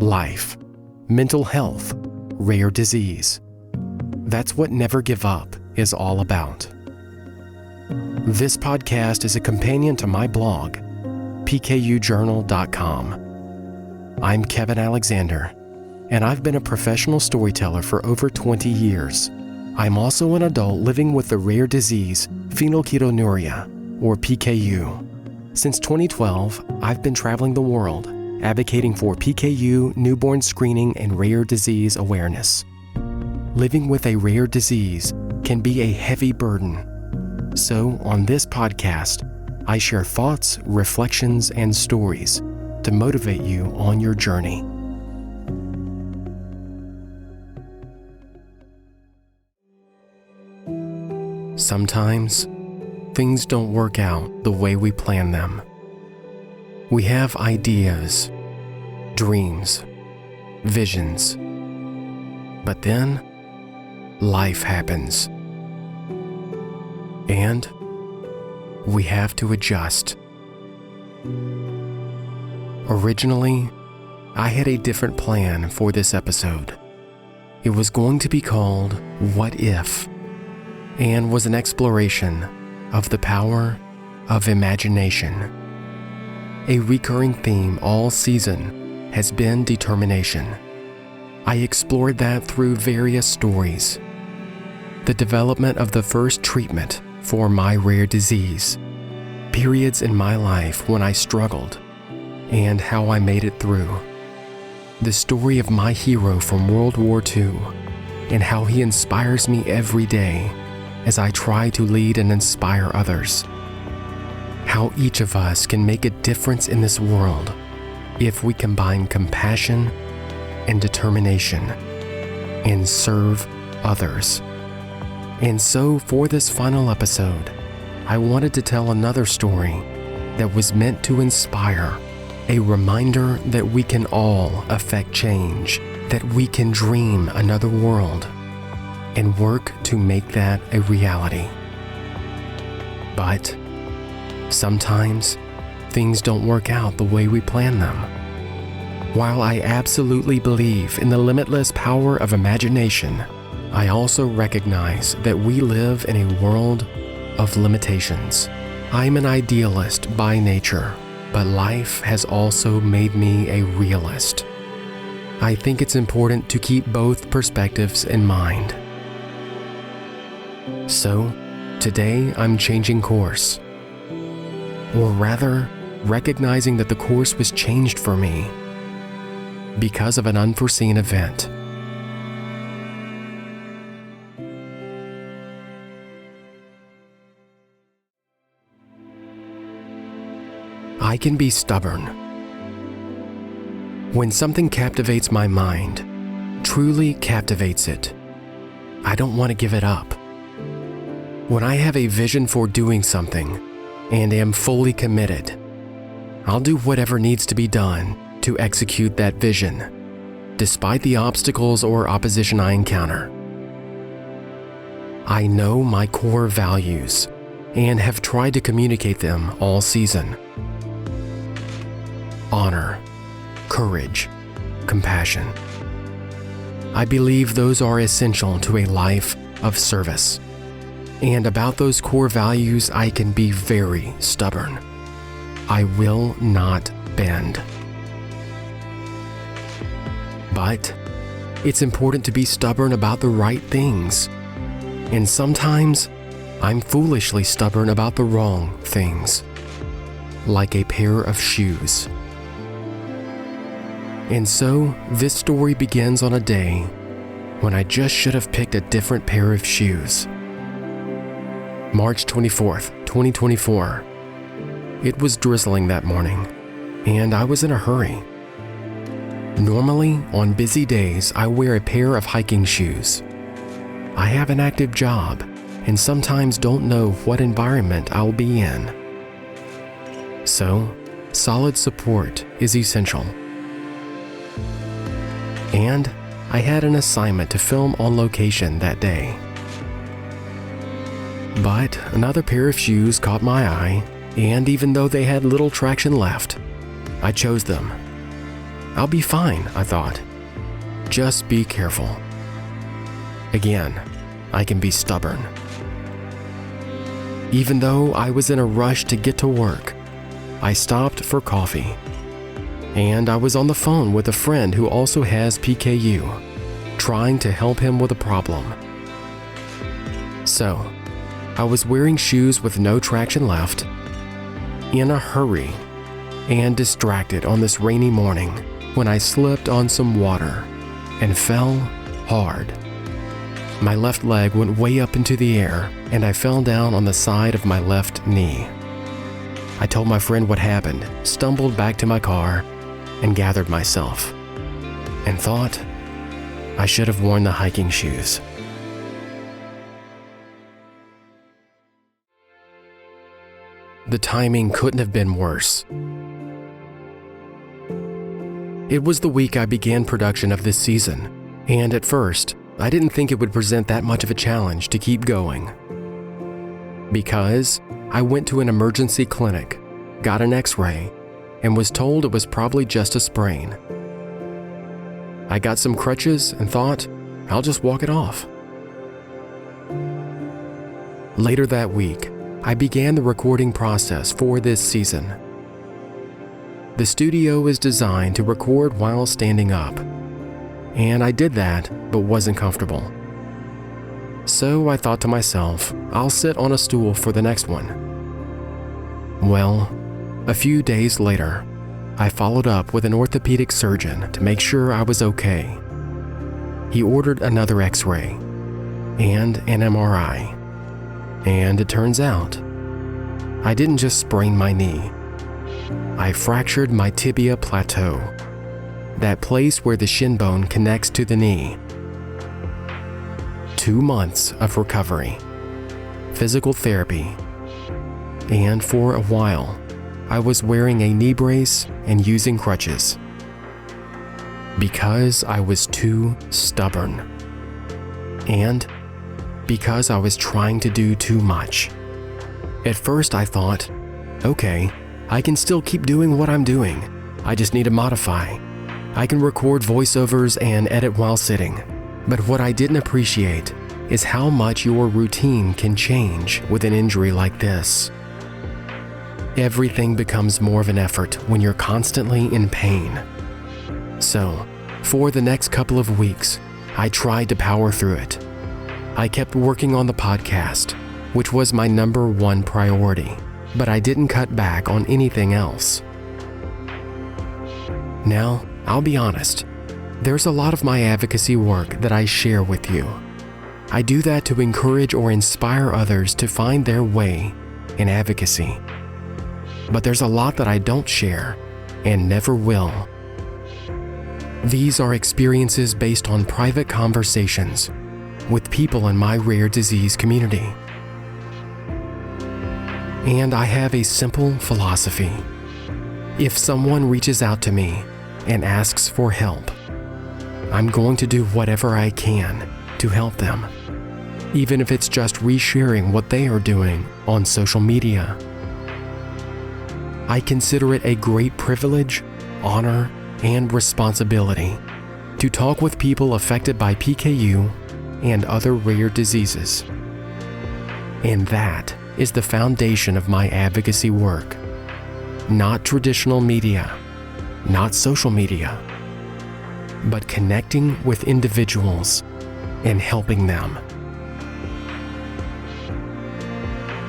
life, mental health, rare disease. That's what Never Give Up is all about. This podcast is a companion to my blog, pkujournal.com. I'm Kevin Alexander, and I've been a professional storyteller for over 20 years. I'm also an adult living with the rare disease phenylketonuria, or PKU. Since 2012, I've been traveling the world, advocating for PKU newborn screening and rare disease awareness. Living with a rare disease can be a heavy burden. So, on this podcast, I share thoughts, reflections, and stories to motivate you on your journey. Sometimes, things don't work out the way we plan them. We have ideas, dreams, visions, but then life happens, and we have to adjust. Originally, I had a different plan for this episode. It was going to be called What If, and was an exploration of the power of imagination. A recurring theme all season has been determination. I explored that through various stories. The development of the first treatment for my rare disease, periods in my life when I struggled, and how I made it through. The story of my hero from World War II, and how he inspires me every day as I try to lead and inspire others. How each of us can make a difference in this world if we combine compassion and determination and serve others. And so for this final episode, I wanted to tell another story that was meant to inspire, a reminder that we can all affect change, that we can dream another world and work to make that a reality. But sometimes, things don't work out the way we plan them. While I absolutely believe in the limitless power of imagination, I also recognize that we live in a world of limitations. I'm an idealist by nature, but life has also made me a realist. I think it's important to keep both perspectives in mind. So, today I'm changing course. Or rather, recognizing that the course was changed for me because of an unforeseen event. I can be stubborn. When something captivates my mind, truly captivates it, I don't want to give it up. When I have a vision for doing something and am fully committed, I'll do whatever needs to be done to execute that vision, despite the obstacles or opposition I encounter. I know my core values and have tried to communicate them all season. Honor, courage, compassion. I believe those are essential to a life of service. And about those core values, I can be very stubborn. I will not bend. But it's important to be stubborn about the right things. And sometimes, I'm foolishly stubborn about the wrong things, like a pair of shoes. And so, this story begins on a day when I just should have picked a different pair of shoes. March 24th, 2024. It was drizzling that morning, and I was in a hurry. Normally, on busy days, I wear a pair of hiking shoes. I have an active job, and sometimes don't know what environment I'll be in. So, solid support is essential. And I had an assignment to film on location that day. But another pair of shoes caught my eye, and even though they had little traction left, I chose them. I'll be fine, I thought. Just be careful. Again, I can be stubborn. Even though I was in a rush to get to work, I stopped for coffee. And I was on the phone with a friend who also has PKU, trying to help him with a problem. So, I was wearing shoes with no traction left, in a hurry, and distracted on this rainy morning when I slipped on some water and fell hard. My left leg went way up into the air and I fell down on the side of my left knee. I told my friend what happened, stumbled back to my car, and gathered myself, and thought I should have worn the hiking shoes. The timing couldn't have been worse. It was the week I began production of this season, and at first, I didn't think it would present that much of a challenge to keep going. Because I went to an emergency clinic, got an X-ray, and was told it was probably just a sprain. I got some crutches and thought, I'll just walk it off. Later that week, I began the recording process for this season. The studio is designed to record while standing up, and I did that but wasn't comfortable. So I thought to myself, I'll sit on a stool for the next one. Well, a few days later, I followed up with an orthopedic surgeon to make sure I was okay. He ordered another X-ray and an MRI, and it turns out I didn't just sprain my knee. I fractured my tibia plateau, that place where the shin bone connects to the knee. 2 months of recovery, physical therapy, and for a while, I was wearing a knee brace and using crutches. Because I was too stubborn. And because I was trying to do too much. At first I thought, okay, I can still keep doing what I'm doing. I just need to modify. I can record voiceovers and edit while sitting. But what I didn't appreciate is how much your routine can change with an injury like this. Everything becomes more of an effort when you're constantly in pain. So, for the next couple of weeks, I tried to power through it. I kept working on the podcast, which was my #1 priority, but I didn't cut back on anything else. Now, I'll be honest, there's a lot of my advocacy work that I share with you. I do that to encourage or inspire others to find their way in advocacy. But there's a lot that I don't share and never will. These are experiences based on private conversations with people in my rare disease community. And I have a simple philosophy. If someone reaches out to me and asks for help, I'm going to do whatever I can to help them, even if it's just resharing what they are doing on social media. I consider it a great privilege, honor, and responsibility to talk with people affected by PKU and other rare diseases. And that is the foundation of my advocacy work. Not traditional media, not social media, but connecting with individuals and helping them.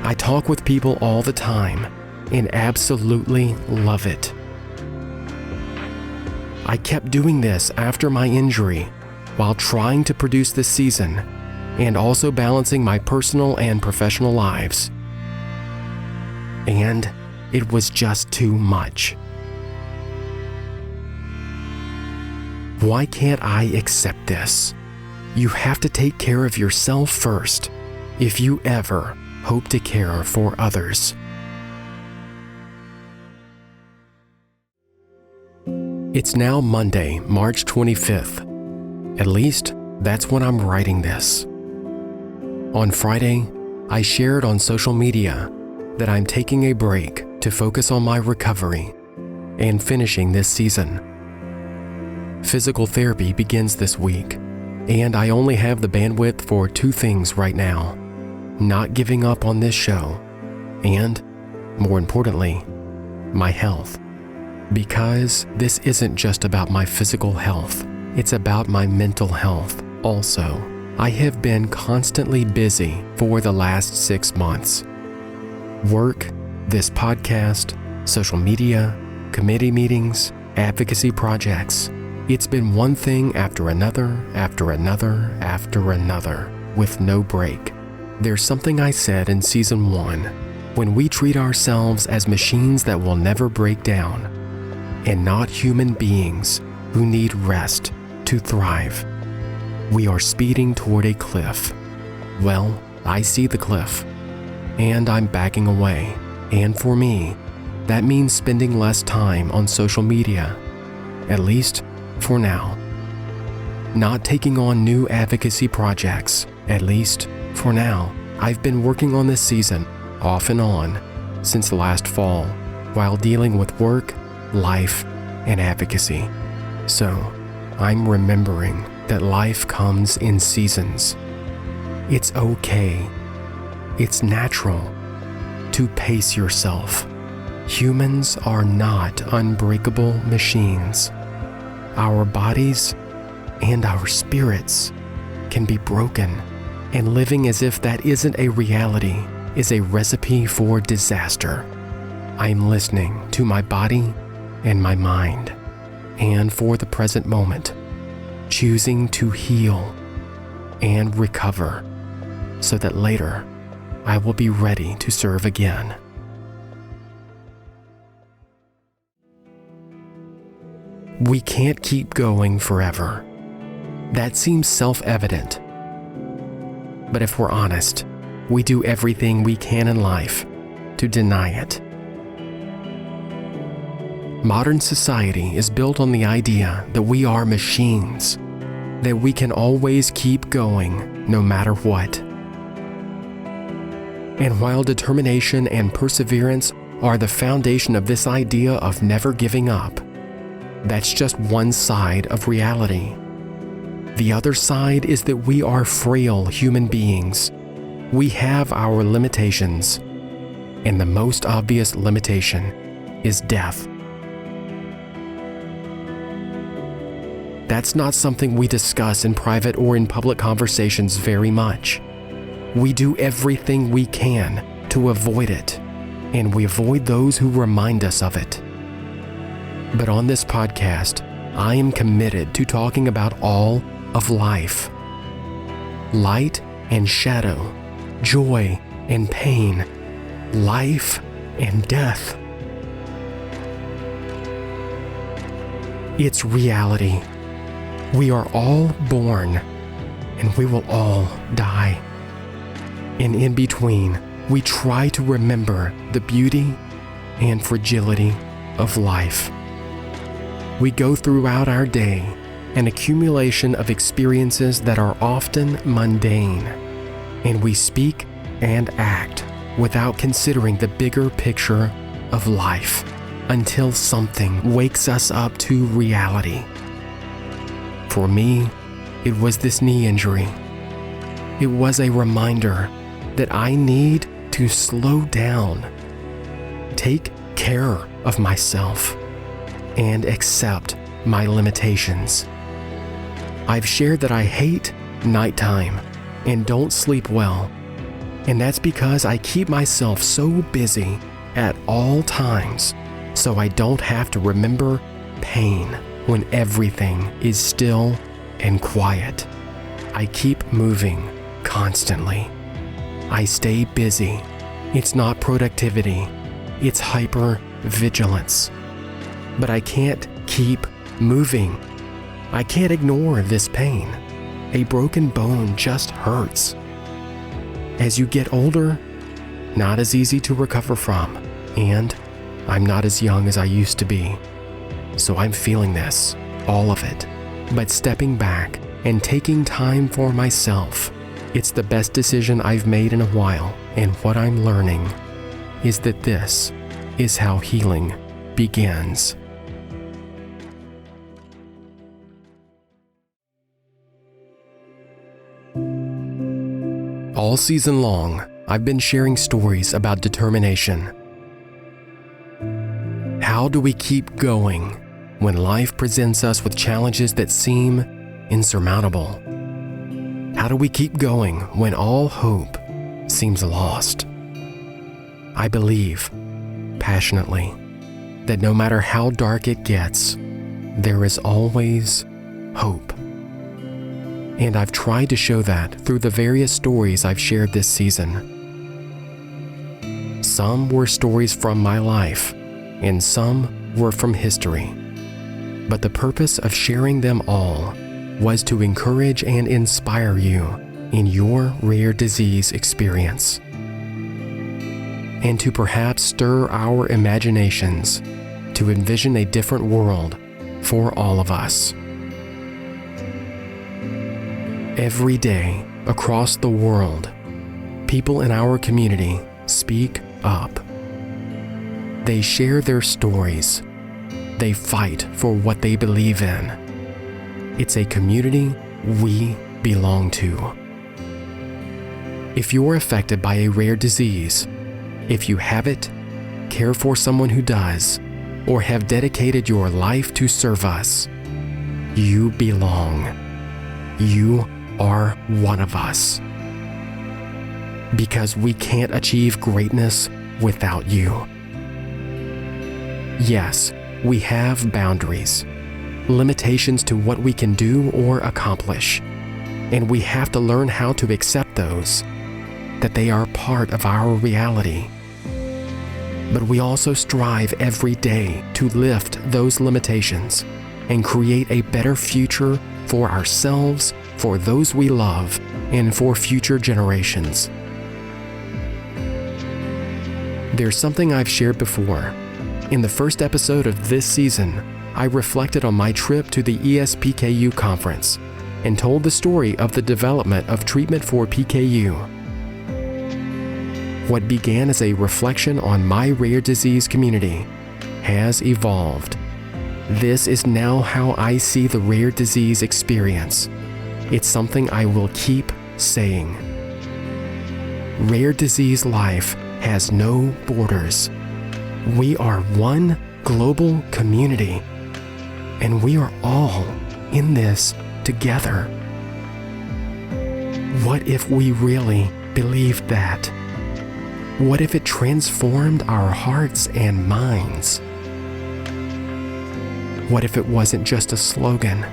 I talk with people all the time and absolutely love it. I kept doing this after my injury while trying to produce this season and also balancing my personal and professional lives. And it was just too much. Why can't I accept this? You have to take care of yourself first if you ever hope to care for others. It's now Monday, March 25th. At least, that's when I'm writing this. On Friday, I shared on social media that I'm taking a break to focus on my recovery and finishing this season. physical therapy begins this week, and I only have the bandwidth for two things right now: not giving up on this show, and, more importantly, my health. Because this isn't just about my physical health, it's about my mental health also. I have been constantly busy for the last 6 months. Work, this podcast, social media, committee meetings, advocacy projects. It's been one thing after another, after another, after another, with no break. There's something I said in season 1, when we treat ourselves as machines that will never break down, and not human beings who need rest to thrive, we are speeding toward a cliff. Well, I see the cliff, and I'm backing away. And for me, that means spending less time on social media, at least for now. Not taking on new advocacy projects, at least for now. I've been working on this season, off and on, since last fall, while dealing with work, life, and advocacy. So, I'm remembering that life comes in seasons. It's okay. It's natural to pace yourself. Humans are not unbreakable machines. Our bodies and our spirits can be broken, and living as if that isn't a reality is a recipe for disaster. I'm listening to my body and my mind, and for the present moment, choosing to heal and recover so that later I will be ready to serve again. We can't keep going forever. That seems self-evident. But if we're honest, we do everything we can in life to deny it. Modern society is built on the idea that we are machines, that we can always keep going no matter what. And while determination and perseverance are the foundation of this idea of never giving up, that's just one side of reality. The other side is that we are frail human beings. We have our limitations, and the most obvious limitation is death. That's not something we discuss in private or in public conversations very much. We do everything we can to avoid it, and we avoid those who remind us of it. But on this podcast, I am committed to talking about all of life. Light and shadow, joy and pain, life and death. It's reality. We are all born, and we will all die. And in between, we try to remember the beauty and fragility of life. We go throughout our day an accumulation of experiences that are often mundane, and we speak and act without considering the bigger picture of life until something wakes us up to reality. For me, it was this knee injury. It was a reminder that I need to slow down, take care of myself, and accept my limitations. I've shared that I hate nighttime and don't sleep well, and that's because I keep myself so busy at all times so I don't have to remember pain when everything is still and quiet. I keep moving constantly. I stay busy. It's not productivity, it's hyper-vigilance. But I can't keep moving. I can't ignore this pain. A broken bone just hurts. As you get older, not as easy to recover from, and I'm not as young as I used to be. So I'm feeling this, all of it. But stepping back and taking time for myself, it's the best decision I've made in a while, and what I'm learning is that this is how healing begins. All season long, I've been sharing stories about determination. How do we keep going when life presents us with challenges that seem insurmountable? How do we keep going when all hope seems lost? I believe, passionately, that no matter how dark it gets, there is always hope. And I've tried to show that through the various stories I've shared this season. Some were stories from my life, and some were from history. But the purpose of sharing them all was to encourage and inspire you in your rare disease experience, and to perhaps stir our imaginations to envision a different world for all of us. Every day, across the world, people in our community speak up. They share their stories. They fight for what they believe in. It's a community we belong to. If you're affected by a rare disease, if you have it, care for someone who does, or have dedicated your life to serve us, you belong. You are one of us. Because we can't achieve greatness without you. Yes, we have boundaries, limitations to what we can do or accomplish, and we have to learn how to accept those, that they are part of our reality. But we also strive every day to lift those limitations and create a better future for ourselves, for those we love, and for future generations. There's something I've shared before. In the first episode of this season, I reflected on my trip to the ESPKU conference and told the story of the development of treatment for PKU. What began as a reflection on my rare disease community has evolved. This is now how I see the rare disease experience. It's something I will keep saying. Rare disease life has no borders. We are one global community, and we are all in this together. What if we really believed that? What if it transformed our hearts and minds? What if it wasn't just a slogan,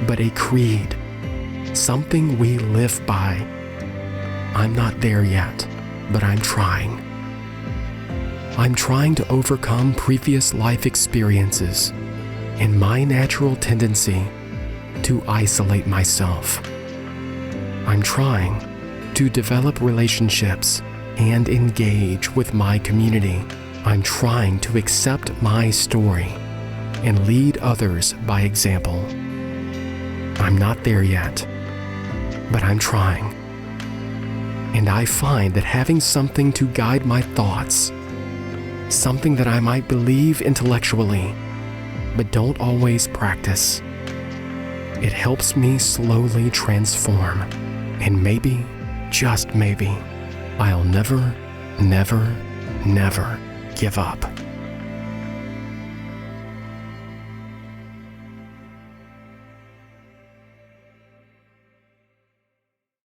but a creed, something we live by? I'm not there yet, but I'm trying. I'm trying to overcome previous life experiences and my natural tendency to isolate myself. I'm trying to develop relationships and engage with my community. I'm trying to accept my story and lead others by example. I'm not there yet, but I'm trying. And I find that having something to guide my thoughts, something that I might believe intellectually, but don't always practice, it helps me slowly transform. And maybe, just maybe, I'll never, never, never give up.